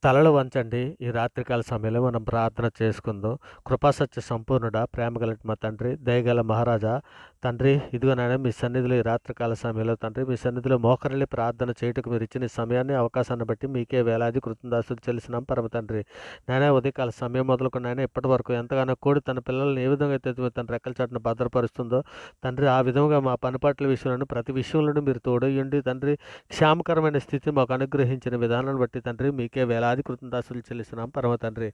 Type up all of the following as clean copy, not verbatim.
తలలు వంచండి. ఈ రాత్రికాల సమయంలో మనం ప్రార్థన చేసుకుందాం. కృపాసత్య సంపూర్ణుడా, ప్రేమగల మా తండ్రి, దయగల మహారాజా, తండ్రి ఇదిగో నాయన మీ సన్నిధిలో ఈ రాత్రికాల సమయంలో తండ్రి మీ సన్నిధిలో మోకరిల్లి ప్రార్థన చేయుటకు మీరు ఇచ్చిన ఈ సమయాన్ని, అవకాశాన్ని బట్టి మీకే వేలాది కృతజ్ఞతాస్తుతులు చెల్లిస్తున్నాం పరమ తండ్రి. నాయన ఉదయకాల సమయం మొదలుకొని నాయన ఇప్పటి వరకు ఎంతగానో కోడి తన పిల్లల్ని ఏ విధంగా అయితే తన రెక్కల చాటున భద్రపరుస్తుందో తండ్రి, ఆ విధంగా మా పనిపాట్ల విషయంలోనూ ప్రతి విషయంలోనూ మీరు తోడయ్యుండి తండ్రి క్షేమకరమైన స్థితి మాకు అనుగ్రహించిన విధానాన్ని బట్టి తండ్రి మీకే వేలాది కృతజ్ఞతాస్తుతులు చెల్లిస్తున్నాం పరమ తండ్రి.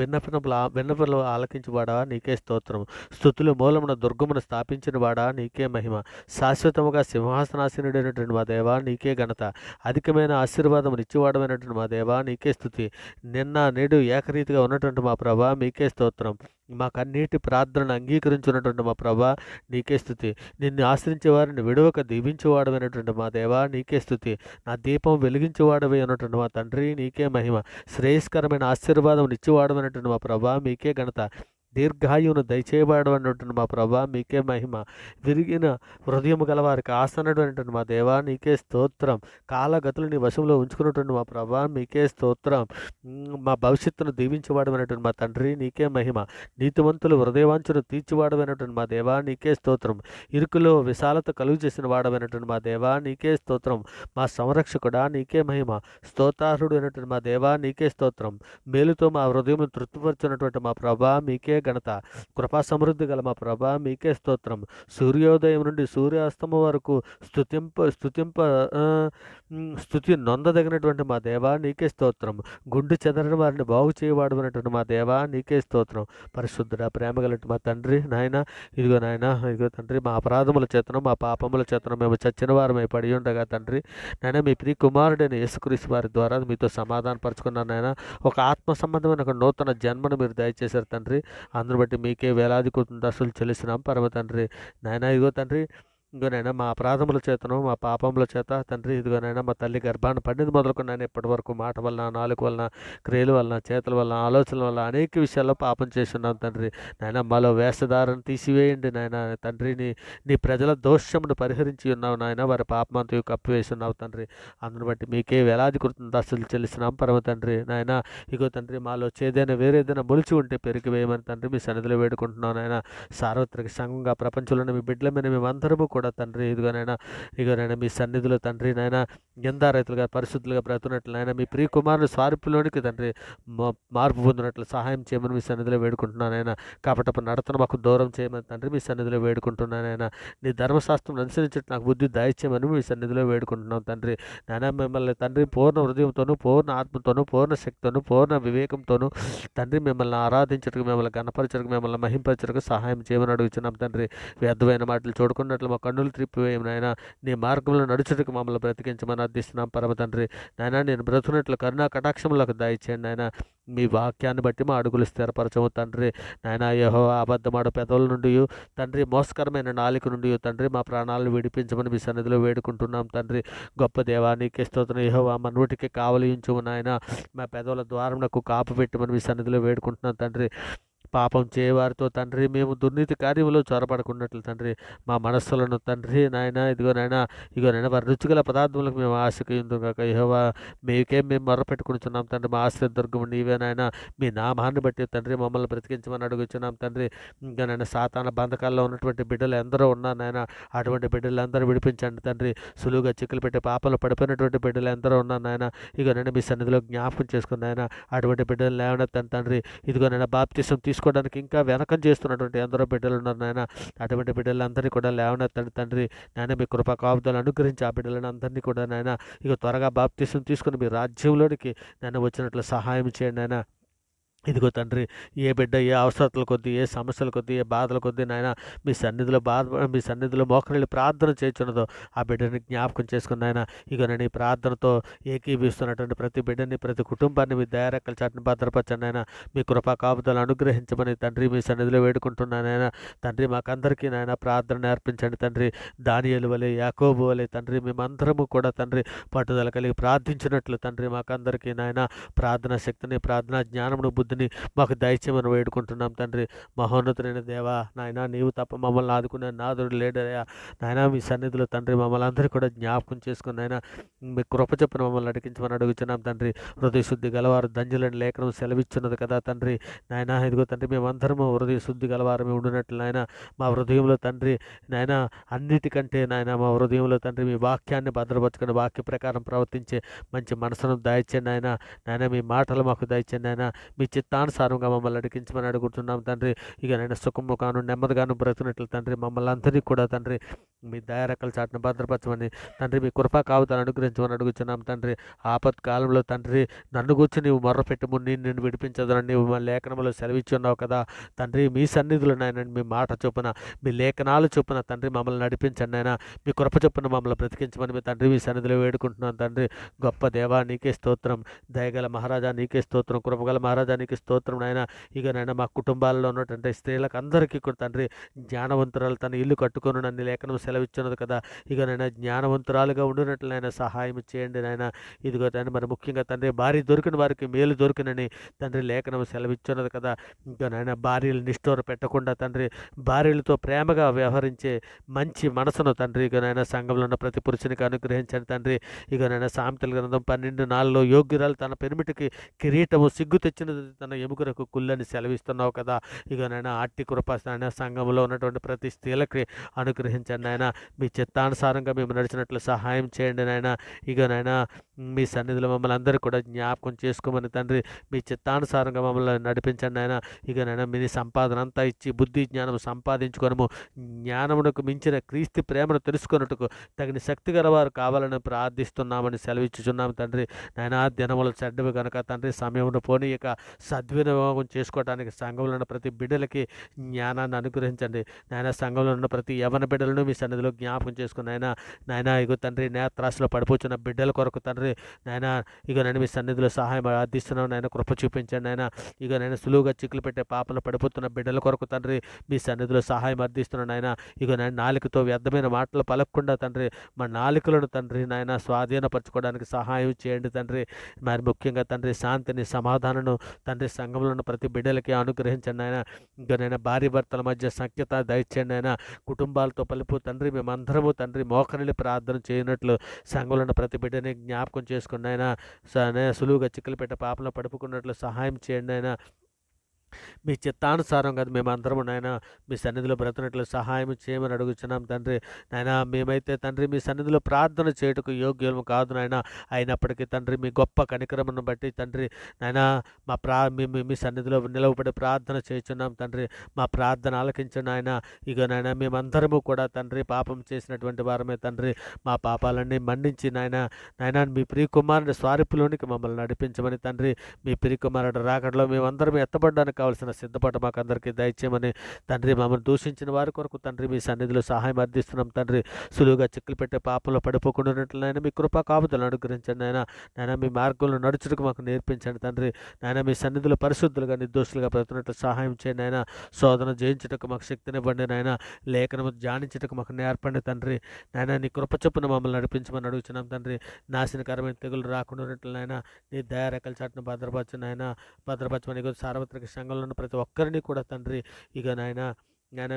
విన్నపములు ఆలకించువాడా నీకే స్తోత్రం. స్తుతులు మూలమున దుర్గమును స్థాపించిన వాడా నీకే మహిమ. శాశ్వతముగా సింహాసనాసీనుడైనటువంటి మా దేవా నీకే ఘనత. అధికమైన ఆశీర్వాదం నిత్యవాడమైనటువంటి మా దేవా నీకే స్తుతి. నిన్న నేడు ఏకరీతిగా ఉన్నటువంటి మా ప్రభా మీకే స్తోత్రం. మా కన్నీటి ప్రార్థనను అంగీకరించున్నటువంటి మా ప్రభా నీకే స్తుతి. నిన్ను ఆశ్రయించే వారిని విడవక దీవించేవాడమైనటువంటి మా దేవా నీకే స్తుతి. నా దీపం వెలిగించేవాడవై ఉన్నటువంటి మా తండ్రి నీకే మహిమ. శ్రేయస్కరమైన ఆశీర్వాదం నిత్యవాడమైనటువంటి మా ప్రభా మీకే ఘనత. దీర్ఘాయువును దయచేయబడనటువంటి మా ప్రభా మీకే మహిమ. విరిగిన హృదయము గల వారికి ఆసనటువంటి మా దేవా నీకే స్తోత్రం. కాలగతులు నీ వశంలో ఉంచుకున్నటువంటి మా ప్రభా మీకే స్తోత్రం. మా భవిష్యత్తును దీవించబడమైనటువంటి మా తండ్రి నీకే మహిమ. నీతివంతులు హృదయవాంఛను తీర్చివాడమైనటువంటి మా దేవా నీకే స్తోత్రం. ఇరుకులో విశాలత కలుగు చేసిన వాడమైనటువంటి మా దేవా నీకే స్తోత్రం. మా సంరక్షకుడా నీకే మహిమ. స్తోత్రార్హుడు అయినటువంటి మా దేవా నీకే స్తోత్రం. మేలుతో మా హృదయం తృప్తిపరచున్నటువంటి మా ప్రభా మీకే ఘనత. కృపా సమృద్ధి గల మా ప్రభా మీకే స్తోత్రం. సూర్యోదయం నుండి సూర్యాస్తమం వరకు స్తుతి నొందదగినటువంటి మా దేవా నీకే స్తోత్రం. గుండు చెదరని వారిని బాగు చేయవాడమైనటువంటి మా దేవా నీకే స్తోత్రం. పరిశుద్ధుడా, ప్రేమగలటి మా తండ్రి, నాయన ఇదిగో తండ్రి, మా అపరాధముల చేతను మా పాపముల చేతను మేము చచ్చిన వారమై పడి ఉండగా తండ్రి, నాయన మీ ప్రియ కుమారుడైన యేసుక్రీస్తు వారి ద్వారా మీతో సమాధాన పరుచుకున్నాను నాయన. ఒక ఆత్మ సంబంధమైన ఒక నూతన జన్మను మీరు దయచేశారు తండ్రి. అందును బట్టి మీకే వేలాది కృతజ్ఞతలు చెల్లిస్తున్నాం పరమ తండ్రి. నాయన ఇదిగోనైనా మా అపరాధముల చేతను మా పాపముల చేత తండ్రి, ఇదిగోనైనా మా తల్లి గర్భాన్ని పండింది మొదలుకొని నేను ఇప్పటి వరకు మాట వలన, నాలుక వలన, క్రియల వలన, చేతుల వలన, ఆలోచనల వలన అనేక విషయాల్లో పాపం చేస్తున్నాం తండ్రి. నాయన మాలో వేషధారను తీసివేయండి నాయన తండ్రి. నీ ప్రజల దోషమును పరిహరించి ఉన్నావు నాయన. వారి పాపమంతయు కప్పివేసి ఉన్నావు తండ్రి. అందును బట్టి మీకే వేలాది కృతజ్ఞతలు చెల్లిస్తున్నాం పరమ తండ్రి. నాయన ఇగో తండ్రి, మాలో చేదైనా వేరేదైనా మొలిచి ఉంటే పెరిగి వేయమని తండ్రి మీ సన్నిధిలో వేడుకుంటున్నాం నాయన. సార్వత్రిక సంఘంగా ప్రపంచంలోని మీ బిడ్డల మీద మేమందరము కూడా తండ్రి ఇదిగోనైనా మీ సన్నిధిలో తండ్రి నాయన రైతులుగా పరిశుద్ధులుగా బ్రతున్నట్లు నాయన మీ ప్రియ కుమారుని స్వారూప్యంలోనికి తండ్రి మార్పు పొందినట్లు సహాయం చేయమని మీ సన్నిధిలో వేడుకుంటున్నానైనా. కాబట్టి నడతను మాకు దూరం చేయమని తండ్రి మీ సన్నిధిలో వేడుకుంటున్నానైనా. నీ ధర్మశాస్త్రం అనుసరించట్టు నాకు బుద్ధి దయచేయమని మీ సన్నిధిలో వేడుకుంటున్నాం తండ్రి. నాయన మిమ్మల్ని తండ్రి పూర్ణ హృదయంతోనూ, పూర్ణ ఆత్మతోనూ, పూర్ణ శక్తితోనూ, పూర్ణ వివేకంతోనూ తండ్రి మిమ్మల్ని ఆరాధించడానికి, మిమ్మల్ని గణపరచడానికి, మిమ్మల్ని మహింపరచడానికి సహాయం చేయమని అడుగుతున్నాం తండ్రి. వ్యర్థమైన మాటలు చూడుకున్నట్లు మా కన్నులు త్రిప్పివేయం నాయన. నీ మార్గంలో నడుచుటకు మమ్మల్ని బ్రతికించమని అర్థిస్తున్నాం పరమ తండ్రి. నాయన నేను బ్రతుకున్నట్లు కరుణా కటాక్షములకు దయచేయండి నాయన. మీ వాక్యాన్ని బట్టి మా అడుగులు స్థిరపరచము తండ్రి. నాయన యెహోవా అబద్ధమాడు పెదవుల నుండి తండ్రి, మోసకరమైన నాలుక నుండి తండ్రి మా ప్రాణాలను విడిపించమని మీ సన్నిధిలో వేడుకుంటున్నాం తండ్రి. గొప్ప దేవా నీకే స్తోత్రం. యెహోవా మా నోటికి కావలించుము నాయన. మా పెదవుల ద్వారమునకు కాపు పెట్టమని మీ సన్నిధిలో వేడుకుంటున్నాం తండ్రి. పాపం చేయవారితో తండ్రి మేము దుర్నీతి కార్యములో చొరబడుకున్నట్లు తండ్రి మా మనస్సులను తండ్రి నాయన ఇగోనైనా వారి రుచిగల పదార్థములకు మేము ఆశకిందుగాక. యెహోవా మీకే మేము మొర్రపెట్టుకుంటున్నాం తండ్రి. మా ఆశ్రయ దుర్గము నీవే నాయన. మీ నామాన్ని బట్టి తండ్రి మమ్మల్ని బ్రతికించమని అడుగుచున్నాం తండ్రి. ఇంకా నాయన సాతాన బంధకాల్లో ఉన్నటువంటి బిడ్డలు ఎందరో ఉన్నారు నాయన. అటువంటి బిడ్డలందరూ విడిపించండి తండ్రి. సులువుగా చిక్కులు పెట్టి పాపలు పడిపోయినటువంటి బిడ్డలు ఎందరో ఉన్నారు నాయన. ఇగోనైనా మీ సన్నిధిలో జ్ఞాపకం చేసుకుని నాయన అటువంటి బిడ్డలు లేవనెత్తండి తండ్రి. ఇదిగోనైనా బాప్తిసం తీసుకోవడానికి ఇంకా వెనకం చేస్తున్నటువంటి ఎందరో బిడ్డలు ఉన్నారు నాయన. అటువంటి బిడ్డలందరినీ కూడా లేవనెత్తండి తండ్రి. నాయన మీ కృపా కాపుదలు అనుగ్రహించి ఆ బిడ్డలను అందరినీ కూడా నాయన త్వరగా బాప్తిసం తీసుకుని మీ రాజ్యంలోనికి నన్ను వచ్చినట్లు సహాయం చేయండి నాయన. ఇదిగో తండ్రి, ఏ బిడ్డ ఏ అవసరతల కొద్దీ, ఏ సమస్యల కొద్దీ, ఏ బాధల కొద్దీ నాయన మీ సన్నిధిలో మోకరిల్లి ప్రార్థన చేస్తున్నదో ఆ బిడ్డని జ్ఞాపకం చేసుకుని ఆయన ఇగోనని ప్రార్థనతో ఏకీభిస్తున్నటువంటి ప్రతి బిడ్డని, ప్రతి కుటుంబాన్ని మీ దయారెక్కల చాటుని భద్రపరచండి ఆయన. మీ కృపా కాపుదలు అనుగ్రహించమని తండ్రి మీ సన్నిధిలో వేడుకుంటున్నాను ఆయన. తండ్రి మాకందరికీ నాయన ప్రార్థన నేర్పించండి తండ్రి. దానియేలు వలె, యాకోబు వలె తండ్రి మేమందరము కూడా తండ్రి పట్టుదల కలిగి ప్రార్థించినట్లు తండ్రి మాకందరికీ నాయన ప్రార్థనా శక్తిని, ప్రార్థనా జ్ఞానమును, బుద్ధి బుద్ధిని మాకు దయచేయమని వేడుకుంటున్నాం తండ్రి. మహోన్నతుడైన దేవా నాయన, నీవు తప్ప మమ్మల్ని ఆదుకునే నాదుడు లేడయ్యా నాయన. మీ సన్నిధిలో తండ్రి మమ్మల్ని అందరూ కూడా జ్ఞాపకం చేసుకుని నాయన మీ కృప చొప్పున మమ్మల్ని నడిపించమని అడుగుచున్నాం తండ్రి. హృదయ శుద్ధి గలవారు ధన్యులని లేఖనం సెలవిచ్చున్నది కదా తండ్రి. నాయన ఇదిగో తండ్రి, మేమందరము హృదయ శుద్ధి గలవారమే ఉండినట్లు నాయన మా హృదయంలో తండ్రి నాయన అన్నిటికంటే నాయన మా హృదయంలో తండ్రి మీ వాక్యాన్ని భద్రపరచుకుని వాక్య ప్రకారం ప్రవర్తించే మంచి మనసును దయచేయండి నాయన. నాయన మీ మాటలు మాకు దయచేయండి నాయన. మీ చిత్తానుసారంగా మమ్మల్ని నడిపించమని అడుగుతున్నాం తండ్రి. ఇక నేను సుఖముగాను నెమ్మదిగాను బ్రతుకున్నట్లు తండ్రి మమ్మల్ని అందరినీ కూడా తండ్రి మీ దయారెక్కల చాటును భద్రపరచమని తండ్రి మీ కృపా కావుతాను అనుగ్రహించమని అడుగుతున్నాం తండ్రి. ఆపత్కాలంలో తండ్రి నన్ను కూర్చొని నీవు మొర్రపెట్టుము, నేను విడిపించదనని నీవు మా లేఖనంలో సెలవిచ్చున్నావు కదా తండ్రి. మీ సన్నిధిలో నాయన మీ మాట చొప్పున మీ లేఖనాలు చొప్పున తండ్రి మమ్మల్ని నడిపించండి నాయన. మీ కృప చొప్పున మమ్మల్ని బ్రతికించమని మీ తండ్రి మీ సన్నిధిలో వేడుకుంటున్నాను తండ్రి. గొప్ప దేవా నీకే స్తోత్రం, దయగల మహారాజా నీకే స్తోత్రం, కృపగల మహారాజా నీకే స్తోత్రం నాయన. ఇక నాయన మా కుటుంబాల్లో ఉన్నటువంటి స్త్రీలకు అందరికీ కూడా తండ్రి జ్ఞానవంతురాలు తన ఇల్లు కట్టుకొని నన్ను లేఖనం సెలవిచ్చినది కదా. ఇక నాయన జ్ఞానవంతురాలుగా ఉండినట్లు నాయన సహాయం చేయండి నాయన. ఇదిగో తండ్రి మరి ముఖ్యంగా తండ్రి భార్య దొరికిన వారికి మేలు దొరికినని తండ్రి లేఖనం సెలవిచ్చినది కదా. ఇంకా నాయన భార్యలు నిష్ఠూర పెట్టకుండా తండ్రి భార్యలతో ప్రేమగా వ్యవహరించే మంచి మనసును తండ్రి ఇక నాయన సంఘంలో ఉన్న ప్రతి పురుషునికి అనుగ్రహించండి తండ్రి. ఇక నాయన సామెతల గ్రంథం 12:4 యోగ్యురాలు తన పెనిమిటికి కిరీటము, సిగ్గు తెచ్చినది తన ఎముకలకు కుళ్ళని సెలవిస్తున్నావు కదా. ఇక నాయన అట్టి కృప నాయన సంఘంలో ఉన్నటువంటి ప్రతి స్త్రీలకి అనుగ్రహించండి నాయన. మీ చిత్తానుసారంగా మేము నడిచినట్లు సహాయం చేయండి నాయన. ఇక నాయన మీ సన్నిధిలో మమ్మల్ని అందరూ కూడా జ్ఞాపకం చేసుకోమని తండ్రి మీ చిత్తానుసారంగా మమ్మల్ని నడిపించండి నాయన. ఇక నాయన మీ సంపాదన అంతా ఇచ్చి బుద్ధి జ్ఞానం సంపాదించుకొనము, జ్ఞానమునకు మించిన క్రీస్తు ప్రేమను తెలుసుకొనుటకు తగిన శక్తి గలవారు కావాలని ప్రార్థిస్తున్నామని సెలవిచ్చుచున్నాము తండ్రి. నాయన దినములు చెడ్డవి కనుక తండ్రి సమయమును పోనీయక సద్వినియోగం చేసుకోవడానికి సంఘంలో ఉన్న ప్రతి బిడ్డలకి జ్ఞానాన్ని అనుగ్రహించండి నాయన. సంఘంలో ఉన్న ప్రతి యవన బిడ్డలను మీ సన్నిధిలో జ్ఞాపకం చేసుకుని నాయన ఇగో తండ్రి నేత్రాశలో పడిపోతున్న బిడ్డల కొరకు తండ్రి నాయన ఇక నేను మీ సన్నిధిలో సహాయం ఆర్థిస్తున్నాను నాయన. కృప చూపించండి నాయన. ఇక నేను సులువుగా చిక్కులు పెట్టే పాపలు పడిపోతున్న బిడ్డల కొరకు తండ్రి మీ సన్నిధిలో సహాయం అర్థిస్తున్నాను నాయన. ఇక నేను నాలుకతో వ్యర్థమైన మాటలు పలకకుండా తండ్రి మా నాలుకలను తండ్రి నాయన స్వాధీనపరచుకోవడానికి సహాయం చేయండి తండ్రి. మరి ముఖ్యంగా తండ్రి శాంతిని సమాధానను తండ్రి సంఘంలో ఉన్న ప్రతి బిడ్డలకి అనుగ్రహించండి నాయన. ఇంకా నేను భార్య భర్తల మధ్య సఖ్యత దయచేయండి నాయన. కుటుంబాలతో పలుపు తండ్రి మేమందరము తండ్రి మోకరిల్లి ప్రార్థన చేయనట్లు సంఘంలో ఉన్న ప్రతి బిడ్డని జ్ఞాపకం చేసుకుని నాయన సులువుగా చిక్కులు పెట్టే పాపలో పడుపుకున్నట్లు సహాయం చేయండి నాయన. మీ చిత్తానుసారం కదా మేమందరము నాయన మీ సన్నిధిలో బ్రతునట్లు సహాయం చేయమని అడుగుచున్నాం తండ్రి. నాయన మేమైతే తండ్రి మీ సన్నిధిలో ప్రార్థన చేయుటకు యోగ్యము కాదు నాయన. అయినప్పటికీ తండ్రి మీ గొప్ప కనికరమును బట్టి తండ్రి నాయన మీ సన్నిధిలో నిలవబడి ప్రార్థన చేయుచున్నాం తండ్రి. మా ప్రార్థన ఆలకించండి నాయన. ఇక నాయన మేమందరము కూడా తండ్రి పాపం చేసినటువంటి వారమే తండ్రి. మా పాపాలన్నీ మన్నించి నాయన మీ ప్రియకుమారుని స్వారూప్యంలోనికి మమ్మల్ని నడిపించమని తండ్రి. మీ ప్రియకుమారుడు రాకడలో మేమందరం ఎత్తబడడానికి కావాల్సిన సిద్ధపాటు మాకు అందరికీ దయచేయమని తండ్రి. మమ్మల్ని దూషించిన వారి కొరకు తండ్రి మీ సన్నిధిలో సహాయం అర్థిస్తున్నాం తండ్రి. సులువుగా చిక్కులు పెట్టే పాపంలో పడిపోకుండానట్లయినా మీ కృపా కాపుదలను అనుగ్రహించండి నాయన. మీ మార్గంలో నడుచుటకు మాకు నేర్పించండి తండ్రి. నాయన మీ సన్నిధిలో పరిశుద్ధులుగా నిర్దోషులుగా బ్రతుకున్నట్లు సహాయం చేయండి నాయన. శోధన జయించుటకు మాకు శక్తినివ్వండి నాయన. లేఖనము ధ్యానించుటకు మాకు నేర్పండి తండ్రి. నాయన నీ కృప చొప్పున మమ్మల్ని నడిపించమని అడుగుతున్నాం తండ్రి. నాశనకరమైన తెగులు రాకుండా నాయన నీ దయారెక్కల చాటును భద్రపరచమని సార్వత్రిక సంఘంలో ఉన్న ప్రతి ఒక్కరిని కూడా తండ్రి ఇక నాయన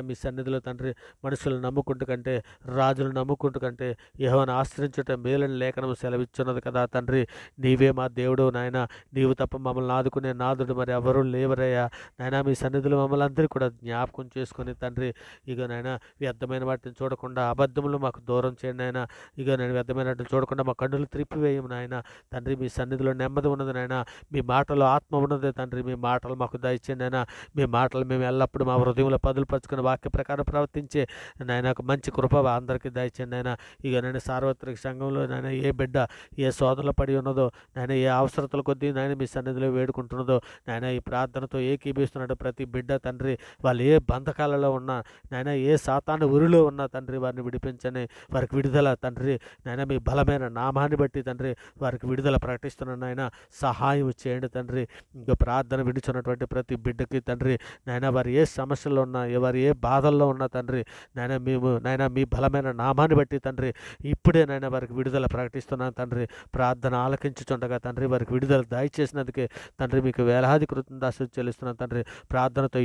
మీ సన్నిధిలో తండ్రి మనుషులను నమ్ముకుంటూ కంటే రాజులను నమ్ముకుంటూ కంటే యెహోవాను ఆశ్రయించటం మేలని లేఖనం సెలవిచ్చున్నది కదా తండ్రి. నీవే మా దేవుడు నాయన. నీవు తప్ప మమ్మల్ని ఆదుకునే నాదుడు మరి ఎవరూ లేవరయ్యా నాయన. మీ సన్నిధిలో మమ్మల్ని అందరూ కూడా జ్ఞాపకం చేసుకుని తండ్రి ఇక నాయన వ్యర్థమైన వాటిని చూడకుండా అబద్ధములు మాకు దూరం చేయండి నాయన. ఇక నేను వ్యర్థమైన వాటిని చూడకుండా మా కన్నులు త్రిప్పివేయము నాయన. తండ్రి మీ సన్నిధిలో నెమ్మది ఉన్నది నాయన. మీ మాటలో ఆత్మ ఉన్నదే తండ్రి. మీ మాటలు మాకు దయచేయండి నాయన. మీ మాటలు మేము ఎల్లప్పుడూ మా హృదయంలో పదులుపరుచుకుని వాక్య ప్రకారం ప్రవర్తించే నాయన ఒక మంచి కృప అందరికీ దయచేయండి నాయన. ఇక నేను సార్వత్రిక సంఘంలో నాయన ఏ బిడ్డ ఏ శోధనలో పడి ఉన్నదో నాయన ఏ అవసరతల కొద్దీ నాయన మీ సన్నిధిలో వేడుకుంటున్నదో నాయన ఈ ప్రార్థనతో ఏకీభిస్తున్నాడు ప్రతి బిడ్డ తండ్రి. వాళ్ళు ఏ బంధకాలలో ఉన్నా నాయన ఏ సాతాను ఉరిలో ఉన్నా తండ్రి వారిని విడిపించని వారికి విడుదల తండ్రి నాయన మీ బలమైన నామాన్ని బట్టి తండ్రి వారికి విడుదల ప్రకటిస్తున్నాను నాయన. సహాయం చేయండి తండ్రి. ఇంకా ప్రార్థన విడుచున్నటువంటి ప్రతి బిడ్డకి తండ్రి నాయన వారు ఏ సమస్యలో ఉన్నా వారు వారు ఏ బాధల్లో ఉన్నా తండ్రి నాయన మేము నాయన మీ బలమైన నామాన్ని బట్టి తండ్రి ఇప్పుడే నాయన వారికి విడుదల ప్రకటిస్తున్నాను తండ్రి. ప్రార్థన ఆలకించుచుండగా తండ్రి వారికి విడుదల దయచేసినందుకే తండ్రి మీకు వేలాది కృతజ్ఞతాస్తుతులు చెల్లిస్తున్నాను తండ్రి. ప్రార్థనతో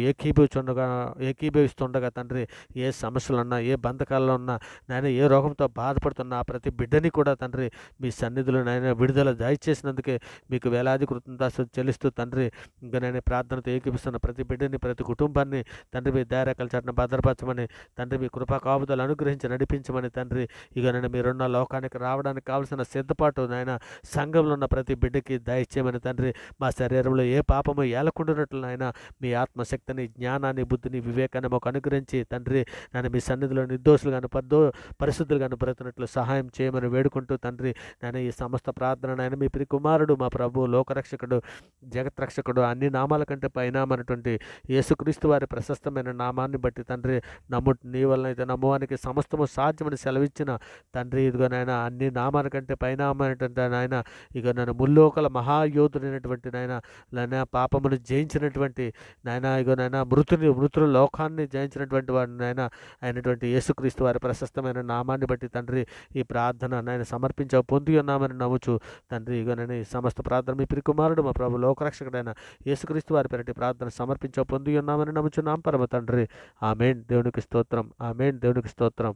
ఏకీభవిస్తుండగా తండ్రి ఏ సమస్యలున్నా ఏ బంధకాల్లో ఉన్నా నాయన ఏ రోగంతో బాధపడుతున్నా ప్రతి బిడ్డని కూడా తండ్రి మీ సన్నిధిలో నాయన విడుదల దయచేసినందుకే మీకు వేలాది కృతజ్ఞతాస్తుతులు చెల్లిస్తూ తండ్రి ఇంకా నేను ప్రార్థనతో ఏకీపిస్తున్న ప్రతి బిడ్డని ప్రతి కుటుంబాన్ని తండ్రి మీ దయారేఖల చాటున భద్రపరచమని తండ్రి మీ కృపా కాపుదలు అనుగ్రహించి నడిపించమని తండ్రి ఇక నేను మీరున్న లోకానికి రావడానికి కావలసిన సిద్ధపాటు నాయన సంఘంలో ఉన్న ప్రతి బిడ్డకి దయచేయమని తండ్రి. మా శరీరంలో ఏ పాపము ఏలకుండునట్లు నాయన మీ ఆత్మశక్తిని జ్ఞానాన్ని బుద్ధిని వివేకాన్ని మాకు అనుగ్రహించి తండ్రి నన్ను మీ సన్నిధిలో నిర్దోషులుగాను పరిశుద్ధులుగాను బ్రతున్నట్లు సహాయం చేయమని వేడుకుంటూ తండ్రి నేను ఈ సమస్త ప్రార్థన నాయన మీ ప్రియ కుమారుడు మా ప్రభు లోకరక్షకుడు జగత్రక్షకుడు అన్ని నామాల కంటే పైనామన్నటువంటి యేసుక్రీస్తు వారి ప్రశస్తమైన నామాన్ని బట్టి తండ్రి నీ వలన అయితే నమ్మువానికి సమస్తము సాధ్యమని సెలవిచ్చిన తండ్రి ఇదిగో నాయన అన్ని నామాల కంటే పైనామనేటువంటి నాయన ఇక నన్ను ముల్లోకల మహాయోధుడైనటువంటి నాయన పాపమును జయించినటువంటి నాయన ఇగో నాయన మృతుల లోకాన్ని జయించినటువంటి వాడు నాయన అయినటువంటి యేసుక్రీస్తు వారి ప్రశస్తమైన నామాన్ని బట్టి తండ్రి ఈ ప్రార్థన నాయన సమర్పించ పొంది ఉన్నామని నమ్ముచు తండ్రి ఇగో నేను ఈ సమస్త ప్రార్థన మీ ప్రియ కుమారుడు మా ప్రభు లోకరక్షకుడైన యేసుక్రీస్తు వారి పేరిట ప్రార్థన సమర్పించ పొంది ఉన్నామని నమ్ముచున్నాం పరమ తండ్రి. ఆమేన్. దేవునికి స్తోత్రం. ఆమేన్. దేవునికి స్తోత్రం.